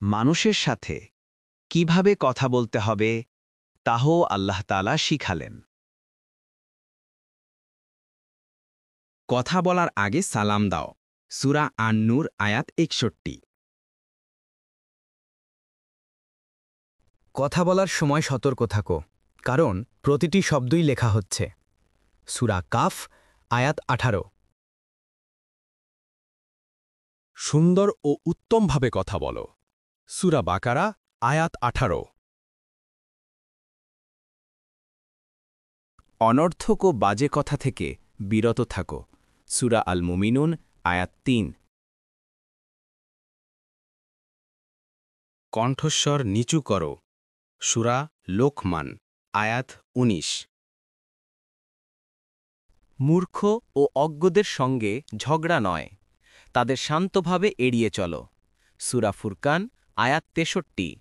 মানুষের সাথে কিভাবে কথা বলতে হবে তাও আল্লাহ তাআলা শিখালেন। কথা বলার আগে সালাম দাও। সূরা আন-নূর আয়াত ৬১। কথা বলার সময় সতর্ক থাকো, কারণ প্রতিটি শব্দই লেখা হচ্ছে। সূরা কাফ আয়াত ১৮। সুন্দর ও উত্তমভাবে কথা বলো। সূরা বাকারা আয়াত ১৮। অনর্থক ও বাজে কথা থেকে বিরত থাকো। সূরা আল মুমিনুন আয়াত ৩। কণ্ঠস্বর নিচু করো। সূরা লোকমান আয়াত ১৯। মূর্খ ও অজ্ঞদের সঙ্গে ঝগড়া নয়, তাদের শান্তভাবে এড়িয়ে চলো। সূরা ফুরকান আয়াত ৬৩।